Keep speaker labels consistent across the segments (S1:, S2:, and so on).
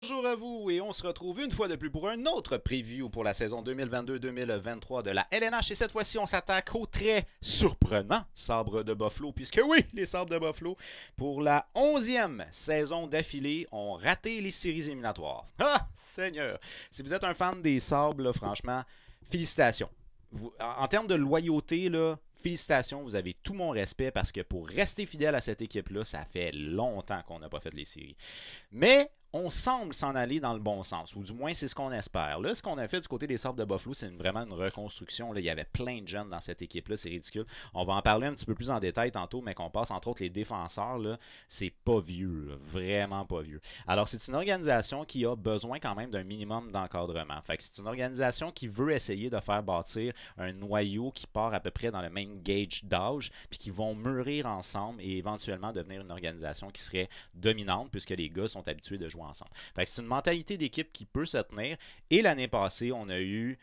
S1: Bonjour à vous et on se retrouve une fois de plus pour un autre preview pour la saison 2022-2023 de la LNH et cette fois-ci on s'attaque au très surprenant sabre de Buffalo puisque oui, les sabres de Buffalo pour la 11e saison d'affilée ont raté les séries éliminatoires. Ah, Seigneur! Si vous êtes un fan des sabres, là, franchement, félicitations. En termes de loyauté, là, félicitations, vous avez tout mon respect parce que pour rester fidèle à cette équipe-là, ça fait longtemps qu'on n'a pas fait les séries. Mais on semble s'en aller dans le bon sens, ou du moins c'est ce qu'on espère. Là, ce qu'on a fait du côté des Sabres de Buffalo, c'est vraiment une reconstruction. Là, il y avait plein de jeunes dans cette équipe-là, c'est ridicule. On va en parler un petit peu plus en détail tantôt, mais qu'on passe entre autres les défenseurs, là, c'est pas vieux, là, vraiment pas vieux. Alors c'est une organisation qui a besoin quand même d'un minimum d'encadrement. Fait que c'est une organisation qui veut essayer de faire bâtir un noyau qui part à peu près dans le même gauge d'âge, puis qui vont mûrir ensemble et éventuellement devenir une organisation qui serait dominante, puisque les gars sont habitués de jouer ensemble. Fait que c'est une mentalité d'équipe qui peut se tenir. Et l'année passée, on a eu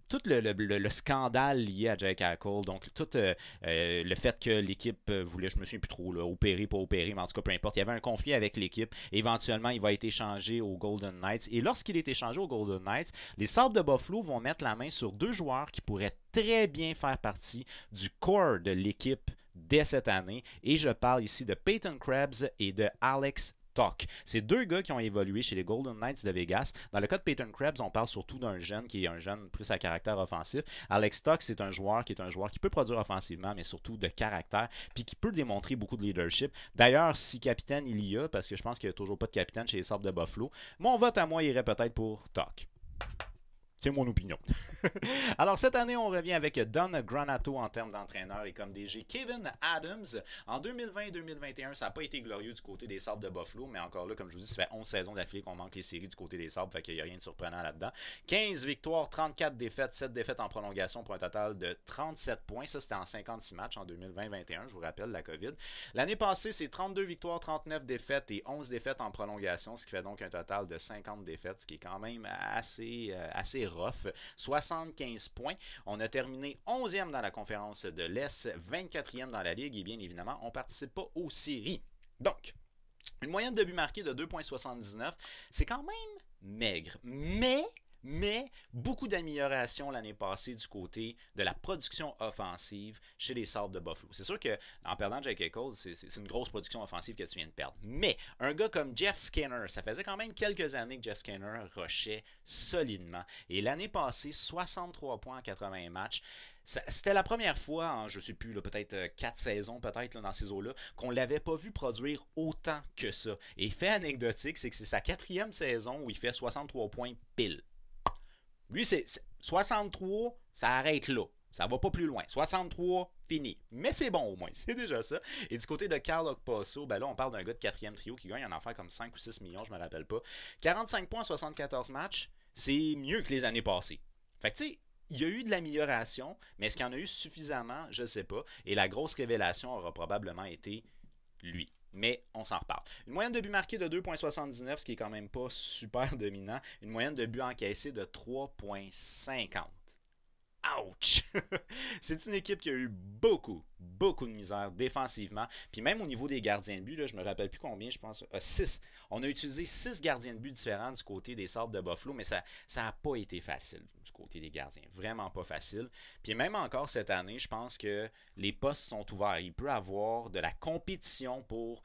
S1: tout le scandale lié à Jake Hackle, donc tout le fait que l'équipe voulait, je me souviens plus trop, là, opérer, pas opérer, mais en tout cas peu importe, il y avait un conflit avec l'équipe. Éventuellement, il va être échangé aux Golden Knights. Et lorsqu'il est échangé aux Golden Knights, les Sabres de Buffalo vont mettre la main sur deux joueurs qui pourraient très bien faire partie du corps de l'équipe dès cette année. Et je parle ici de Peyton Krebs et de Alex Tuch. C'est deux gars qui ont évolué chez les Golden Knights de Vegas. Dans le cas de Peyton Krebs, on parle surtout d'un jeune qui est un jeune plus à caractère offensif. Alex Tuch, c'est un joueur qui peut produire offensivement, mais surtout de caractère, puis qui peut démontrer beaucoup de leadership. D'ailleurs, si capitaine il y a, parce que je pense qu'il n'y a toujours pas de capitaine chez les Sabres de Buffalo, mon vote à moi irait peut-être pour Tuch. C'est mon opinion. Alors, cette année, on revient avec Don Granato en termes d'entraîneur et comme DG Kevyn Adams. En 2020-2021, ça n'a pas été glorieux du côté des Sabres de Buffalo, mais encore là, comme je vous dis, ça fait 11 saisons d'affilée qu'on manque les séries du côté des Sabres, fait qu'il n'y a rien de surprenant là-dedans. 15 victoires, 34 défaites, 7 défaites en prolongation pour un total de 37 points. Ça, c'était en 56 matchs en 2020-21, je vous rappelle, la COVID. L'année passée, c'est 32 victoires, 39 défaites et 11 défaites en prolongation, ce qui fait donc un total de 50 défaites, ce qui est quand même assez rough. 75 points. On a terminé 11e dans la conférence de l'Est, 24e dans la Ligue et bien évidemment, on ne participe pas aux séries. Donc, une moyenne de but marqué de 2,79, c'est quand même maigre. Mais beaucoup d'améliorations l'année passée du côté de la production offensive chez les Sabres de Buffalo. C'est sûr qu'en perdant Jake Eichel, c'est une grosse production offensive que tu viens de perdre. Mais un gars comme Jeff Skinner, ça faisait quand même quelques années que Jeff Skinner rushait solidement. Et l'année passée, 63 points en 80 matchs. C'était la première fois en, je sais plus, peut-être 4 saisons, peut-être dans ces eaux-là, qu'on ne l'avait pas vu produire autant que ça. Et fait anecdotique, c'est que c'est sa quatrième saison où il fait 63 points pile. Lui, c'est 63, ça arrête là. Ça va pas plus loin. 63, fini. Mais c'est bon au moins, c'est déjà ça. Et du côté de Carl Okposo, ben là, on parle d'un gars de quatrième trio qui gagne en enfer comme 5 ou 6 millions, je me rappelle pas. 45 points en 74 matchs, c'est mieux que les années passées. Fait que tu sais, il y a eu de l'amélioration, mais est-ce qu'il y en a eu suffisamment? Je ne sais pas. Et la grosse révélation aura probablement été lui. Mais on s'en reparle. Une moyenne de buts marqués de 2,79, ce qui est quand même pas super dominant. Une moyenne de buts encaissés de 3,50. Ouch! C'est une équipe qui a eu beaucoup de misère défensivement. Puis même au niveau des gardiens de but, là, je me rappelle plus combien, je pense, 6. On a utilisé 6 gardiens de but différents du côté des Sabres de Buffalo, mais ça n'a pas été facile du côté des gardiens. Vraiment pas facile. Puis même encore cette année, je pense que les postes sont ouverts. Il peut y avoir de la compétition pour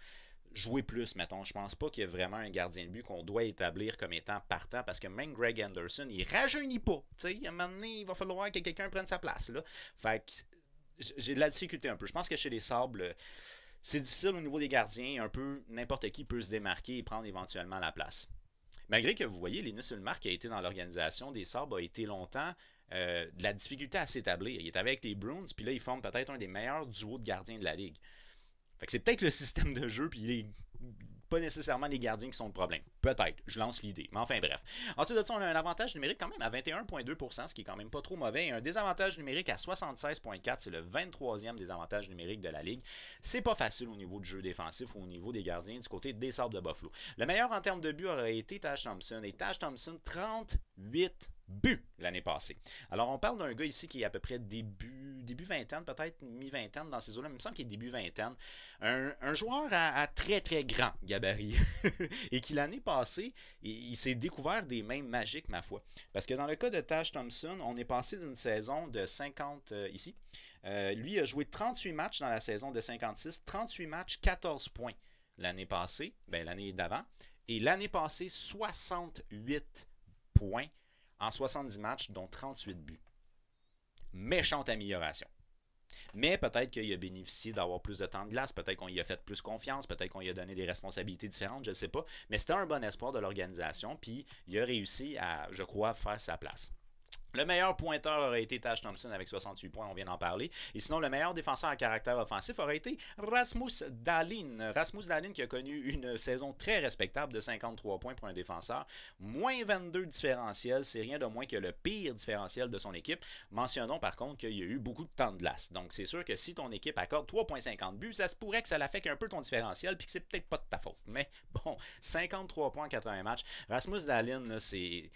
S1: jouer plus, mettons. Je pense pas qu'il y ait vraiment un gardien de but qu'on doit établir comme étant partant parce que même Greg Anderson, il rajeunit pas. T'sais, à un moment donné, il va falloir que quelqu'un prenne sa place. Là. Fait que j'ai de la difficulté un peu. Je pense que chez les Sables, c'est difficile au niveau des gardiens. Un peu n'importe qui peut se démarquer et prendre éventuellement la place. Malgré que vous voyez, Linus Ulmark qui a été dans l'organisation des Sabres a été longtemps de la difficulté à s'établir. Il est avec les Bruins, puis là, il forme peut-être un des meilleurs duos de gardiens de la Ligue. Fait que c'est peut-être le système de jeu, puis pas nécessairement les gardiens qui sont le problème. Peut-être, je lance l'idée. Mais enfin bref. Ensuite de ça, on a un avantage numérique quand même à 21,2%, ce qui est quand même pas trop mauvais. Et un désavantage numérique à 76,4%, c'est le 23e désavantage numérique de la Ligue. C'est pas facile au niveau du jeu défensif ou au niveau des gardiens du côté des Sabres de Buffalo. Le meilleur en termes de but aurait été Taj Thompson. Et Taj Thompson, 38 buts l'année passée. Alors, on parle d'un gars ici qui est à peu près début vingtaine, peut-être mi-vingtaine dans ces eaux-là, mais il me semble qu'il est début vingtaine. Un joueur à très très grand gabarit. Et qui l'année passée, il s'est découvert des mains magiques, ma foi. Parce que dans le cas de Taj Thompson, on est passé d'une saison de 50 ici. Lui a joué 38 matchs dans la saison de 56, 38 matchs, 14 points l'année passée, ben l'année d'avant. Et l'année passée, 68 points en 70 matchs, dont 38 buts. Méchante amélioration. Mais peut-être qu'il a bénéficié d'avoir plus de temps de glace, peut-être qu'on y a fait plus confiance, peut-être qu'on y a donné des responsabilités différentes, je ne sais pas. Mais c'était un bon espoir de l'organisation, puis il a réussi à, je crois, faire sa place. Le meilleur pointeur aurait été Taj Thompson avec 68 points, on vient d'en parler. Et sinon, le meilleur défenseur à caractère offensif aurait été Rasmus Dahlin. Rasmus Dahlin qui a connu une saison très respectable de 53 points pour un défenseur. Moins 22 différentiels, c'est rien de moins que le pire différentiel de son équipe. Mentionnons par contre qu'il y a eu beaucoup de temps de glace. Donc c'est sûr que si ton équipe accorde 3,50 buts, ça se pourrait que ça l'affecte un peu ton différentiel puis que c'est peut-être pas de ta faute. Mais bon, 53 points en 80 matchs. Rasmus Dahlin, c'est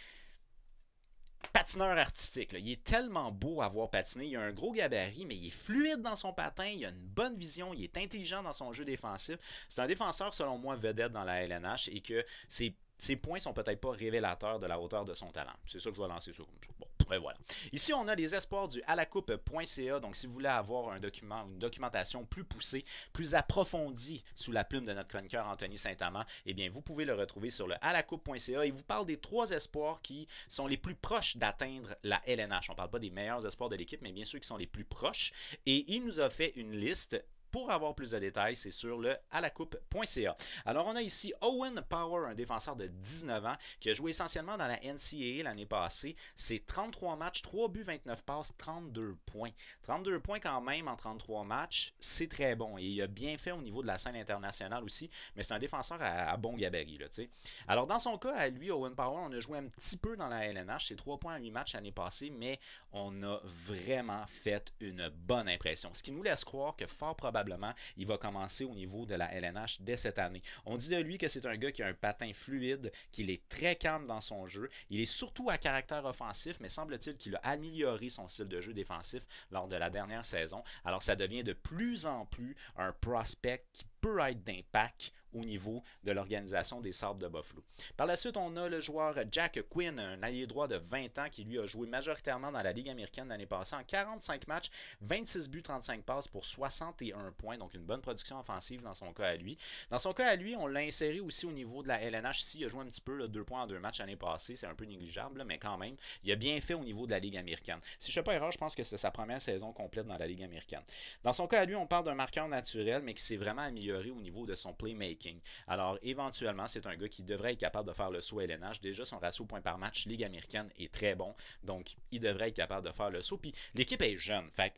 S1: patineur artistique. Là. Il est tellement beau à voir patiner. Il a un gros gabarit, mais il est fluide dans son patin. Il a une bonne vision. Il est intelligent dans son jeu défensif. C'est un défenseur, selon moi, vedette dans la LNH et que ses points sont peut-être pas révélateurs de la hauteur de son talent. C'est ça que je vais lancer sur. Bon, et voilà. Ici, on a les espoirs du alacoupe.ca. Donc, si vous voulez avoir un document, une documentation plus poussée, plus approfondie sous la plume de notre chroniqueur Anthony Saint-Amand, eh bien, vous pouvez le retrouver sur le alacoupe.ca. Il vous parle des 3 espoirs qui sont les plus proches d'atteindre la LNH. On ne parle pas des meilleurs espoirs de l'équipe, mais bien sûr qui sont les plus proches. Et il nous a fait une liste. Pour avoir plus de détails, c'est sur le alacoupe.ca. Alors, on a ici Owen Power, un défenseur de 19 ans qui a joué essentiellement dans la NCAA l'année passée. C'est 33 matchs, 3 buts, 29 passes, 32 points. 32 points quand même en 33 matchs, c'est très bon. Et il a bien fait au niveau de la scène internationale aussi, mais c'est un défenseur à bon gabarit. Là, alors, dans son cas, à lui, Owen Power, on a joué un petit peu dans la LNH. C'est 3 points à 8 matchs l'année passée, mais on a vraiment fait une bonne impression. Ce qui nous laisse croire que fort probablement, il va commencer au niveau de la LNH dès cette année. On dit de lui que c'est un gars qui a un patin fluide, qu'il est très calme dans son jeu. Il est surtout à caractère offensif, mais semble-t-il qu'il a amélioré son style de jeu défensif lors de la dernière saison. Alors ça devient de plus en plus un prospect qui peut être d'impact au niveau de l'organisation des Sabres de Buffalo. Par la suite, on a le joueur Jack Quinn, un allié droit de 20 ans qui lui a joué majoritairement dans la Ligue américaine l'année passée en 45 matchs, 26 buts, 35 passes pour 61 points, donc une bonne production offensive dans son cas à lui. Dans son cas à lui, on l'a inséré aussi au niveau de la LNH. Ici, il a joué un petit peu, là, 2 points en 2 matchs l'année passée, c'est un peu négligeable, mais quand même, il a bien fait au niveau de la Ligue américaine. Si je ne fais pas erreur, je pense que c'est sa première saison complète dans la Ligue américaine. Dans son cas à lui, on parle d'un marqueur naturel, mais qui s'est vraiment amélioré au niveau de son playmaking. Alors, éventuellement, c'est un gars qui devrait être capable de faire le saut LNH. Déjà, son ratio points par match Ligue américaine est très bon. Donc, il devrait être capable de faire le saut. Puis, l'équipe est jeune. Fait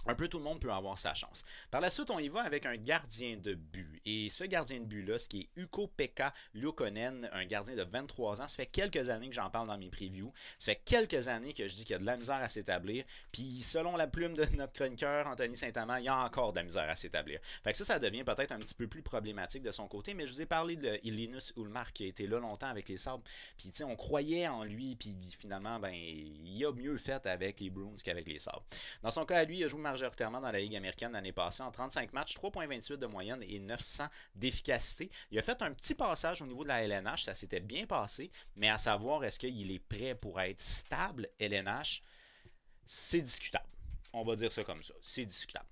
S1: un peu tout le monde peut avoir sa chance. Par la suite, on y va avec un gardien de but. Et ce gardien de but-là, ce qui est Ukko-Pekka Luukkonen, un gardien de 23 ans, ça fait quelques années que j'en parle dans mes previews. Ça fait quelques années que je dis qu'il y a de la misère à s'établir. Puis selon la plume de notre chroniqueur, Anthony Saint-Amand, il y a encore de la misère à s'établir. Fait que ça devient peut-être un petit peu plus problématique de son côté. Mais je vous ai parlé de Linus Ullmark qui a été là longtemps avec les Sabres. Puis tu sais, on croyait en lui. Puis finalement, ben, il a mieux fait avec les Bruins qu'avec les Sabres. Dans son cas, lui, il a joué majoritairement dans la Ligue américaine l'année passée en 35 matchs, 3,28 de moyenne et 900 d'efficacité. Il a fait un petit passage au niveau de la LNH, ça s'était bien passé, mais à savoir est-ce qu'il est prêt pour être stable LNH, c'est discutable. On va dire ça comme ça, c'est discutable.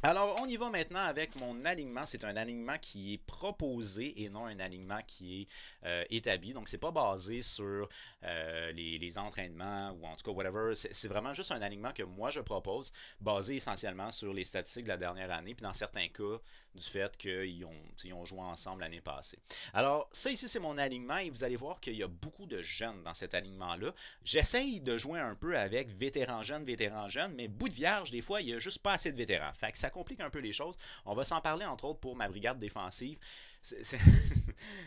S1: Alors, on y va maintenant avec mon alignement. C'est un alignement qui est proposé et non un alignement qui est établi. Donc, c'est pas basé sur les entraînements ou en tout cas, whatever. C'est vraiment juste un alignement que moi, je propose, basé essentiellement sur les statistiques de la dernière année, puis dans certains cas, du fait qu'ils ont joué ensemble l'année passée. Alors, ça ici, c'est mon alignement et vous allez voir qu'il y a beaucoup de jeunes dans cet alignement-là. J'essaye de jouer un peu avec vétérans jeunes, mais bout de vierge, des fois, il n'y a juste pas assez de vétérans. Fait que ça complique un peu les choses. On va s'en parler, entre autres, pour ma brigade défensive.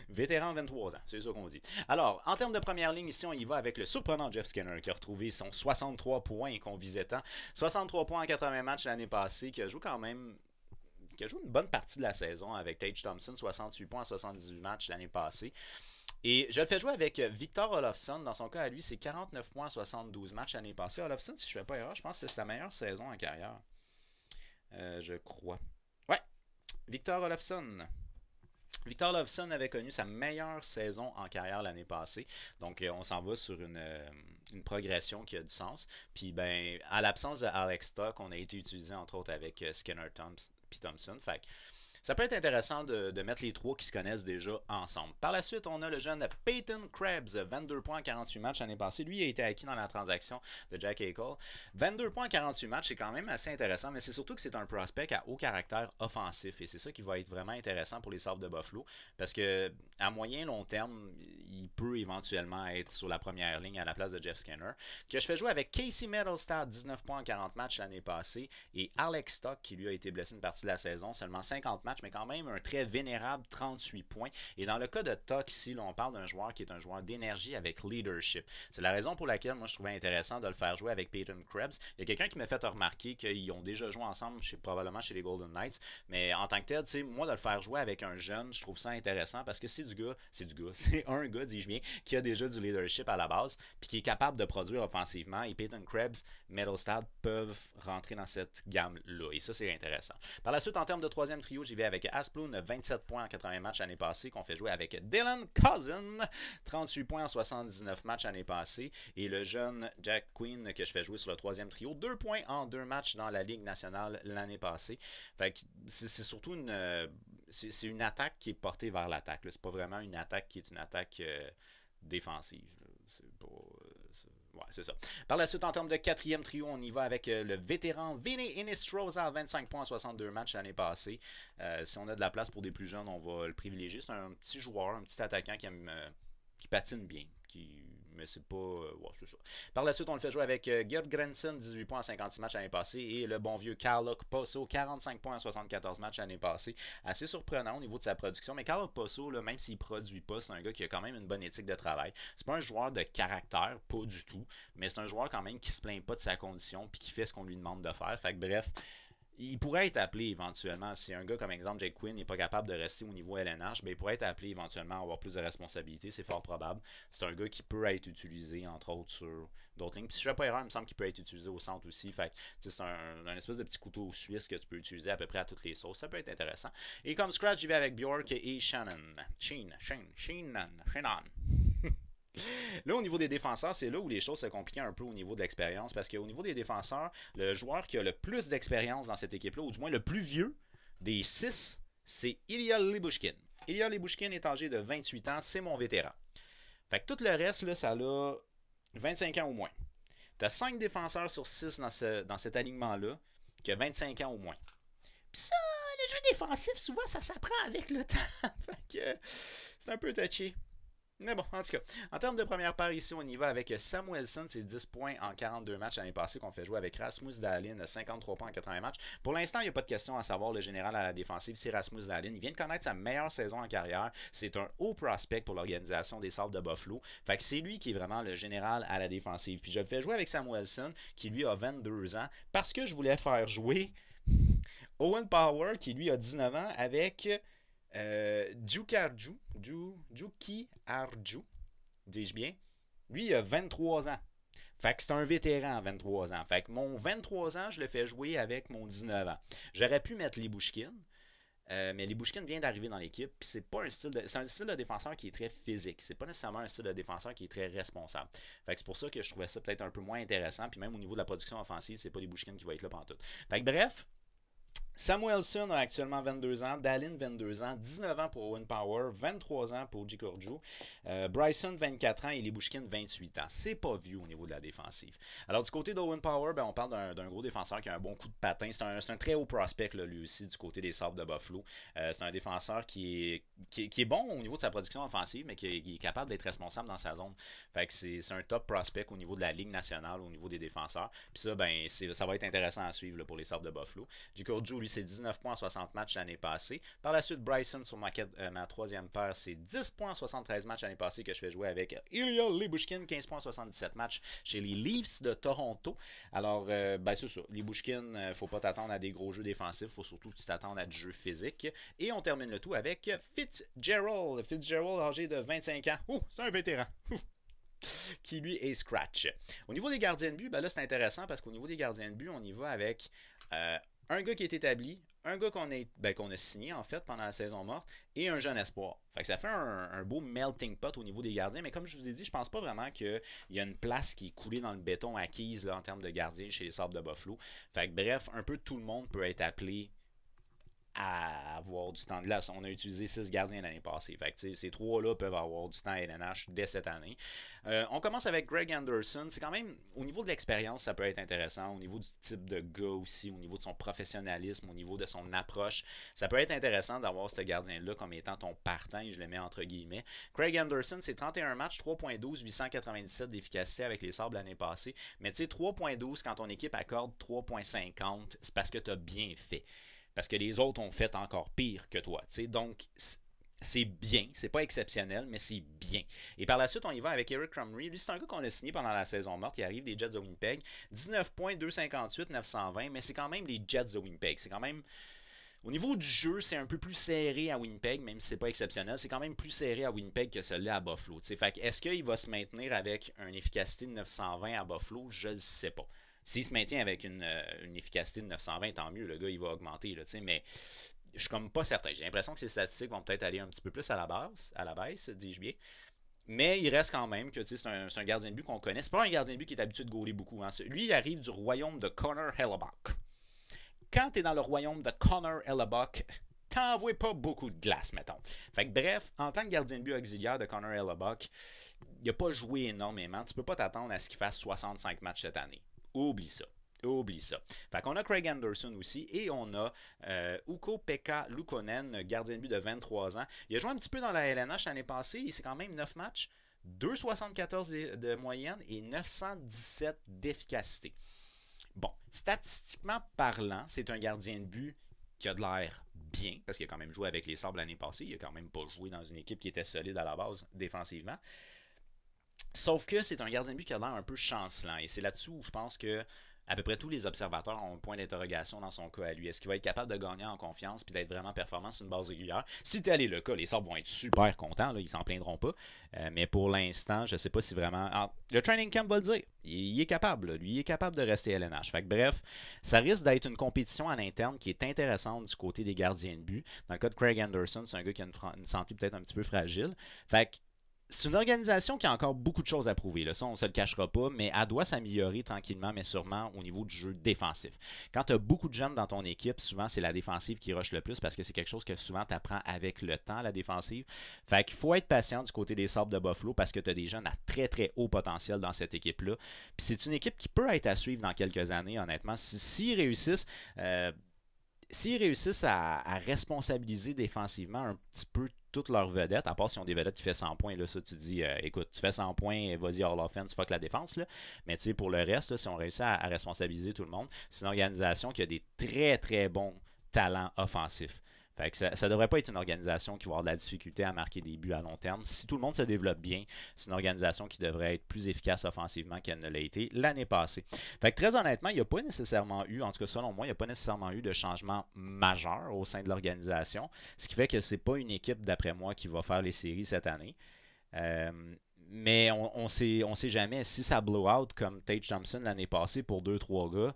S1: Vétéran 23 ans, c'est ça qu'on dit. Alors, en termes de première ligne, ici, on y va avec le surprenant Jeff Skinner qui a retrouvé son 63 points qu'on visait tant. 63 points en 80 matchs l'année passée, qui a joué quand même une bonne partie de la saison avec Tage Thompson, 68 points en 78 matchs l'année passée. Et je le fais jouer avec Victor Olofsson. Dans son cas, à lui, c'est 49 points, 72 matchs l'année passée. Olofsson, si je ne fais pas erreur, je pense que c'est sa meilleure saison en carrière. Je crois. Ouais, Victor Olofsson. Victor Olofsson avait connu sa meilleure saison en carrière l'année passée. Donc, on s'en va sur une progression qui a du sens. Puis, ben, à l'absence de Alex Stock, on a été utilisé entre autres avec Skinner Thompson. Fait que ça peut être intéressant de mettre les trois qui se connaissent déjà ensemble. Par la suite, on a le jeune Peyton Krebs, 22 points en 48 matchs l'année passée. Lui, il a été acquis dans la transaction de Jack Eichel. 22 points en 48 matchs, c'est quand même assez intéressant, mais c'est surtout que c'est un prospect à haut caractère offensif. Et c'est ça qui va être vraiment intéressant pour les Sabres de Buffalo. Parce que à moyen long terme, il peut éventuellement être sur la première ligne à la place de Jeff Skinner. Que je fais jouer avec Casey Mittelstadt, 19 points en 40 matchs l'année passée. Et Alex Stock, qui lui a été blessé une partie de la saison, seulement 50 matchs, mais quand même un très vénérable 38 points. Et dans le cas de Tuck, ici, là, on parle d'un joueur qui est un joueur d'énergie avec leadership. C'est la raison pour laquelle moi je trouvais intéressant de le faire jouer avec Peyton Krebs. Il y a quelqu'un qui m'a fait remarquer qu'ils ont déjà joué ensemble, probablement chez les Golden Knights, mais en tant que tel, tu sais, moi de le faire jouer avec un jeune, je trouve ça intéressant parce que c'est un gars, dis-je bien, qui a déjà du leadership à la base, puis qui est capable de produire offensivement, et Peyton Krebs, Mittelstadt peuvent rentrer dans cette gamme-là, et ça c'est intéressant. Par la suite, en termes de troisième trio, j'y vais avec Asplund, 27 points en 80 matchs l'année passée, qu'on fait jouer avec Dylan Cousin, 38 points en 79 matchs l'année passée, et le jeune Jack Quinn que je fais jouer sur le troisième trio, 2 points en 2 matchs dans la Ligue nationale l'année passée. Fait que c'est surtout c'est une attaque qui est portée vers l'attaque. C'est pas vraiment une attaque qui est une attaque défensive. C'est pas... Ouais, c'est ça. Par la suite, en termes de quatrième trio, on y va avec le vétéran Vinny Hinostroza, 25 points en 62 matchs l'année passée. Si on a de la place pour des plus jeunes, on va le privilégier. C'est un petit joueur, un petit attaquant qui patine bien. Mais c'est pas... ouais, c'est ça. Par la suite, on le fait jouer avec Gerd Granson, 18 points en 56 matchs l'année passée. Et le bon vieux Carl Posso, 45 points en 74 matchs l'année passée. Assez surprenant au niveau de sa production. Mais Carl Posso, là, même s'il produit pas, c'est un gars qui a quand même une bonne éthique de travail. C'est pas un joueur de caractère, pas du tout. Mais c'est un joueur quand même qui se plaint pas de sa condition puis qui fait ce qu'on lui demande de faire. Fait que bref... Il pourrait être appelé éventuellement, si un gars comme exemple Jake Quinn n'est pas capable de rester au niveau LNH, ben il pourrait être appelé éventuellement à avoir plus de responsabilités, c'est fort probable. C'est un gars qui peut être utilisé entre autres sur d'autres lignes. Puis si je ne fais pas erreur, il me semble qu'il peut être utilisé au centre aussi. Fait que c'est un espèce de petit couteau suisse que tu peux utiliser à peu près à toutes les sauces. Ça peut être intéressant. Et comme scratch, j'y vais avec Bjork et Shannon. Shannon. Là, au niveau des défenseurs, c'est là où les choses se compliquaient un peu au niveau de l'expérience. Parce qu'au niveau des défenseurs, le joueur qui a le plus d'expérience dans cette équipe-là, ou du moins le plus vieux des 6, c'est Ilya Lyubushkin. Ilya Lyubushkin est âgé de 28 ans, c'est mon vétéran. Fait que tout le reste, là, ça a 25 ans au moins. Tu as 5 défenseurs sur 6 dans cet alignement-là qui a 25 ans au moins. Puis ça, le jeu défensif, souvent, ça s'apprend avec le temps. Fait que c'est un peu touché. Mais bon, en tout cas, en termes de première paire ici, on y va avec Samuelsson, c'est 10 points en 42 matchs l'année passée qu'on fait jouer avec Rasmus Dahlin, 53 points en 80 matchs. Pour l'instant, il n'y a pas de question à savoir le général à la défensive, c'est Rasmus Dahlin. Il vient de connaître sa meilleure saison en carrière. C'est un haut prospect pour l'organisation des Sabres de Buffalo. Fait que c'est lui qui est vraiment le général à la défensive. Puis je le fais jouer avec Samuelsson, qui lui a 22 ans, parce que je voulais faire jouer Owen Power, qui lui a 19 ans, avec... Juki Arju, dis-je bien, lui il a 23 ans. Fait que c'est un vétéran à 23 ans. Fait que mon 23 ans, je le fais jouer avec mon 19 ans. J'aurais pu mettre Lyubushkin, mais Lyubushkin vient d'arriver dans l'équipe, puis c'est un style de défenseur qui est très physique. C'est pas nécessairement un style de défenseur qui est très responsable. Fait que c'est pour ça que je trouvais ça peut-être un peu moins intéressant. Puis même au niveau de la production offensive, c'est pas Lyubushkin qui va être là pendant tout. Fait que bref. Samuelsson a actuellement 22 ans, Dahlin 22 ans, 19 ans pour Owen Power, 23 ans pour Gikorju, Bryson 24 ans et Lyubushkin 28 ans. C'est pas vieux au niveau de la défensive. Alors du côté d'Owen Power, ben, on parle d'un gros défenseur qui a un bon coup de patin. C'est un très haut prospect là, lui aussi du côté des Sabres de Buffalo. C'est un défenseur qui est bon au niveau de sa production offensive, mais qui est capable d'être responsable dans sa zone. Fait que c'est un top prospect au niveau de la Ligue nationale, au niveau des défenseurs. Puis ça, ben, ça va être intéressant à suivre là, pour les Sabres de Buffalo. Gikorju, lui, c'est 19 points en 60 matchs l'année passée. Par la suite, Bryson, sur ma troisième paire, c'est 10 points en 73 matchs l'année passée que je fais jouer avec Ilya Lyubushkin, 15 points en 77 matchs chez les Leafs de Toronto. Alors, ben c'est ça. Lyubushkin, faut pas t'attendre à des gros jeux défensifs, faut surtout que tu t'attendes à du jeu physique. Et on termine le tout avec Fitzgerald. Fitzgerald, âgé de 25 ans. Ouh, c'est un vétéran. Qui lui est scratch. Au niveau des gardiens de but, ben là c'est intéressant parce qu'au niveau des gardiens de but, on y va avec un gars qui est établi, un gars qu'on a signé en fait pendant la saison morte et un jeune espoir. Fait que ça fait un beau melting pot au niveau des gardiens, mais comme je vous ai dit, je pense pas vraiment qu'il y a une place qui est coulée dans le béton acquise là, en termes de gardiens chez les Sabres de Buffalo. Fait que bref, un peu tout le monde peut être appelé à avoir du temps de glace. On a utilisé 6 gardiens l'année passée. Fait que, ces 3-là peuvent avoir du temps à LNH dès cette année. On commence avec Greg Anderson. C'est quand même, au niveau de l'expérience, ça peut être intéressant. Au niveau du type de gars aussi, au niveau de son professionnalisme, au niveau de son approche, ça peut être intéressant d'avoir ce gardien-là comme étant ton partant, et je le mets entre guillemets. Craig Anderson, c'est 31 matchs, 3.12, 897 d'efficacité avec les Sabres l'année passée. Mais tu sais, 3.12, quand ton équipe accorde 3.50, c'est parce que tu as bien fait. Parce que les autres ont fait encore pire que toi. T'sais. Donc, c'est bien. C'est pas exceptionnel, mais c'est bien. Et par la suite, on y va avec Eric Comrie. Lui, c'est un gars qu'on a signé pendant la saison morte. Il arrive des Jets de Winnipeg. 19 points, 258, 920. Mais c'est quand même les Jets de Winnipeg. C'est quand même... Au niveau du jeu, c'est un peu plus serré à Winnipeg, même si c'est pas exceptionnel. C'est quand même plus serré à Winnipeg que celui-là à Buffalo. T'sais. Fait que est-ce qu'il va se maintenir avec une efficacité de 920 à Buffalo? Je ne sais pas. S'il se maintient avec une efficacité de 920, tant mieux, le gars il va augmenter, là, mais je suis comme pas certain. J'ai l'impression que ces statistiques vont peut-être aller un petit peu plus à la baisse, dis-je bien. Mais il reste quand même que c'est un gardien de but qu'on connaît. C'est pas un gardien de but qui est habitué de gauler beaucoup. Hein. Lui, il arrive du royaume de Connor Hellebuyck. Quand tu es dans le royaume de Connor Hellebuyck, t'envoies pas beaucoup de glace, mettons. Fait que bref, en tant que gardien de but auxiliaire de Connor Hellebuyck, il n'a pas joué énormément. Tu peux pas t'attendre à ce qu'il fasse 65 matchs cette année. Oublie ça. Oublie ça. Fait qu'on a Craig Anderson aussi et on a Ukko-Pekka Luukkonen, gardien de but de 23 ans. Il a joué un petit peu dans la LNH l'année passée. C'est quand même 9 matchs, 2,74 de moyenne et 917 d'efficacité. Bon, statistiquement parlant, c'est un gardien de but qui a de l'air bien, parce qu'il a quand même joué avec les Sabres l'année passée. Il a quand même pas joué dans une équipe qui était solide à la base défensivement. Sauf que c'est un gardien de but qui a l'air un peu chancelant. Et c'est là-dessus où je pense que à peu près tous les observateurs ont un point d'interrogation dans son cas à lui. Est-ce qu'il va être capable de gagner en confiance et d'être vraiment performant sur une base régulière? Si tel est le cas, les Sabres vont être super contents, là, ils s'en plaindront pas. Mais pour l'instant, je ne sais pas si vraiment... Alors, le training camp va le dire. Il est capable, là. Lui, il est capable de rester LNH. Fait que, bref, ça risque d'être une compétition à l'interne qui est intéressante du côté des gardiens de but. Dans le cas de Craig Anderson, c'est un gars qui a une santé peut-être un petit peu fragile. Fait que c'est une organisation qui a encore beaucoup de choses à prouver. Là. Ça, on ne se le cachera pas, mais elle doit s'améliorer tranquillement, mais sûrement au niveau du jeu défensif. Quand tu as beaucoup de jeunes dans ton équipe, souvent, c'est la défensive qui rush le plus parce que c'est quelque chose que souvent tu apprends avec le temps, la défensive. Fait qu'il faut être patient du côté des Sabres de Buffalo parce que tu as des jeunes à très, très haut potentiel dans cette équipe-là. Puis c'est une équipe qui peut être à suivre dans quelques années, honnêtement. S'ils réussissent... S'ils réussissent à responsabiliser défensivement un petit peu toutes leurs vedettes, à part si on des vedettes qui fait 100 points, là, ça tu dis, écoute, tu fais 100 points, vas-y all offense, fuck la défense, là. Mais tu sais, pour le reste, là, si on réussit à responsabiliser tout le monde, c'est une organisation qui a des très très bons talents offensifs. Fait que ça ne devrait pas être une organisation qui va avoir de la difficulté à marquer des buts à long terme. Si tout le monde se développe bien, c'est une organisation qui devrait être plus efficace offensivement qu'elle ne l'a été l'année passée. Fait que très honnêtement, il n'y a pas nécessairement eu, en tout cas selon moi, il n'y a pas nécessairement eu de changement majeur au sein de l'organisation. Ce qui fait que c'est pas une équipe, d'après moi, qui va faire les séries cette année. Mais on sait jamais. Si ça blow out comme Tage Thompson l'année passée pour 2-3 gars,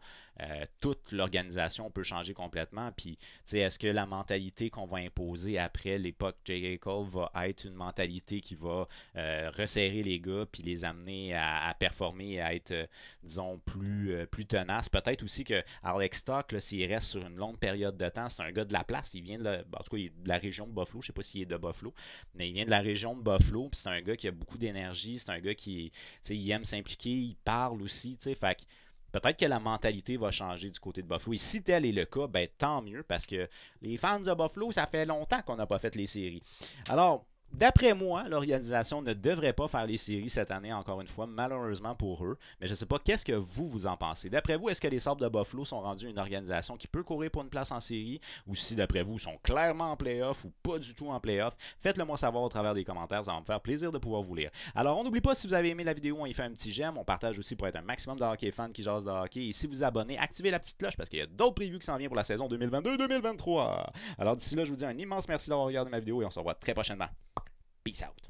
S1: toute l'organisation peut changer complètement. Puis, est-ce que la mentalité qu'on va imposer après l'époque J.K. Cole va être une mentalité qui va resserrer les gars puis les amener à performer et à être, disons, plus tenaces? Peut-être aussi que Alex Stock, s'il reste sur une longue période de temps, c'est un gars de la place. Il vient en tout cas, il est de la région de Buffalo. Je ne sais pas s'il est de Buffalo, mais il vient de la région de Buffalo. Puis c'est un gars qui a beaucoup d'énergie. C'est un gars qui il aime s'impliquer. Il parle aussi. Fait que peut-être que la mentalité va changer du côté de Buffalo. Et si tel est le cas, ben tant mieux, parce que les fans de Buffalo, ça fait longtemps qu'on n'a pas fait les séries. Alors, D'après moi, l'organisation ne devrait pas faire les séries cette année, encore une fois, malheureusement pour eux. Mais je ne sais pas, qu'est-ce que vous en pensez? D'après vous, est-ce que les Sabres de Buffalo sont rendus une organisation qui peut courir pour une place en série? Ou si, d'après vous, sont clairement en playoff ou pas du tout en playoff? Faites-le moi savoir au travers des commentaires, ça va me faire plaisir de pouvoir vous lire. Alors, on n'oublie pas, si vous avez aimé la vidéo, on y fait un petit j'aime. On partage aussi pour être un maximum de hockey fans qui jasent de hockey. Et si vous abonnez, activez la petite cloche parce qu'il y a d'autres previews qui s'en viennent pour la saison 2022-2023. Alors, d'ici là, je vous dis un immense merci d'avoir regardé ma vidéo et on se revoit très prochainement. Peace out.